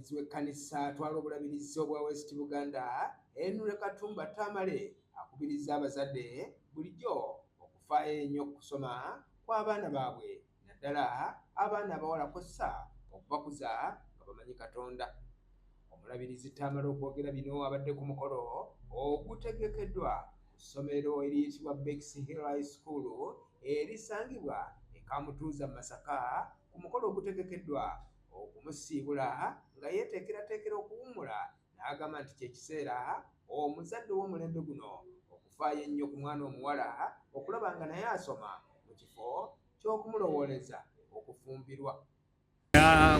Omulangizi w'ekkanisa atwala obulabirizi obwa West Buganda Katumba Tamale akubiriza abazadde bulijjo okufaayo ennyo okusoma kw'abaana baabwe naddala abaana abawala kw'ossa okubakuza nga bamanyi Katonda. Omulabirizi Tamale okwogera bino abadde ku mukolo ogutegekeddwa ku ssomero eriyitibwa High School erisangibwa e Kamutuuza Masaka ku mukolo ogutegekeddwa okumusiibula nga yeeteekerateekera okuwummula n'agamba nti ky'ekiseera omuzadde w'omulembe guno okufaayo ennyo ku mwana omuwala okulaba nga naye asoma mu kifo ky'okumulowooleza okufumbirwa.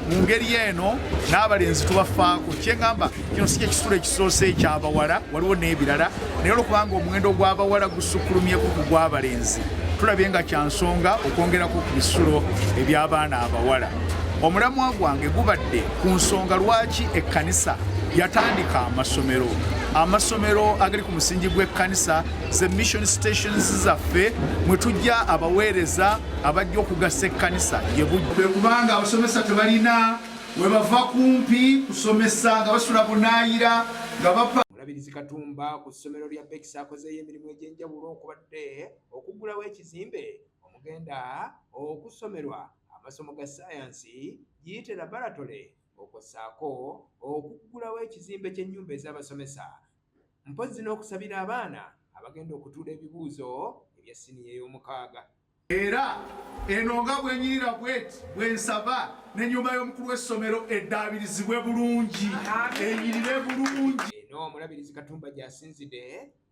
Mu ngeri eno n'abalenzi tubafaako kyengamba kino si kyekisulo ekisoose eky'abawala waliwo n'ebirala naye olwokubanga omuwendo gw'abawala gusukkulumyeko ku gw'abalenzi tulabye nga kyansonga okwongerako ku bisulo eby'abaana abawala. Omulamwa gwange gubadde ku nsonga lwaki ekkanisa yatandika amasomero agali ku musingi gw'ekkanisa ze mission stations zaffe mwe tujja abaweereza abajja okugasa ekkanisa kubanga abasomesa tebalina we bava kumpi kusomesa nga basula bunaayira nga bapa. Omulabirizi Katumba ku ssomero lya Bekisa akozeeyo emirimu egy'enjawulo okubadde okuggulawo ekizimbe omugenda okusomerwa amasomo ga sayansi giyite laboratory okossaako okuggulawo ekizimbe ky'ennyumba ez'abasomesa mpozzi n'okusabira abaana abagenda okutuula ebibuuzo ebya siniya ey'omukaaga. Era eno nga bwenyirira bweti bwensaba n'ennyumba y'omukulu w'essomero eddaabirizibwe bulungi enyirire bulungi. Eno Omulabirizi Katumba gy'asinzidde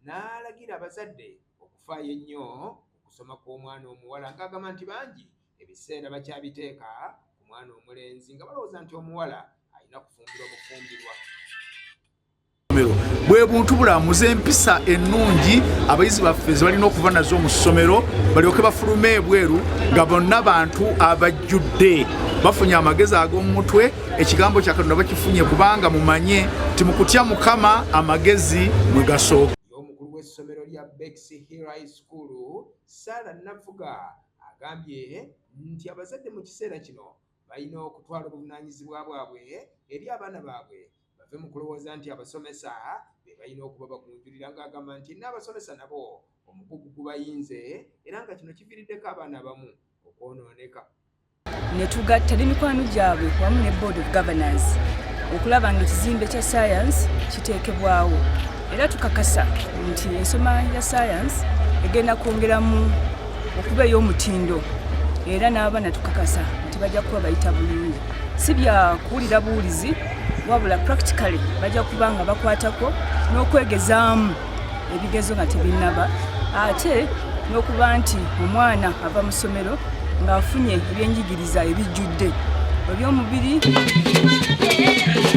n'alagira abazadde okufaayo ennyo okusoma kw'omwana omuwala ng'agamba nti bangi ebiseera bakyabiteeka ku mwana omulenzi nga balowooza nti omuwala alina kufumbirwa bufumbirwa. Bwe buntu bulamuza empisa ennungi abayizi baffe ze balina okuva nazo mu ssomero balyoke bafulume ebweru nga bonna bantu abajjudde bafunye amagezi ag'omu mutwe ekigambo kya Katonda bakifunye kubanga mumanye nti mu kutya Mukama amagezi mwe gasooka. Omukulu w'essomero lya High School Sara Navuga agambye nti abazadde mu kiseera kino balina okutwala obuvunaanyizibwa bwabwe eri abaana baabwe bave mu kulowooza nti abasomesa be balina okuba bagunjulira ng'agamba nti n'abasomesa nabo omugugu gubayinze era nga kino kiviiriddeko abaana abamu okwonooneka. Ne tugatta n'emikwano gyabwe wamu ne Board of Governors okulaba nga ekizimbe kya science kiteekebwawo era tukakasa nti ensoma ya science egenda kwongeramu okuba ey'omutindo era n'abaana tukakasa nti bajja kuba bayita bulungi si bya kuwulira buwulizi wabula practically bajja kuba nga bakwatako n'okwegezaamu ebigezo nga tebinnaba ate n'okuba nti omwana ava mu ssomero ng'afunye ebyenjigiriza ebijjudde eby'omubiri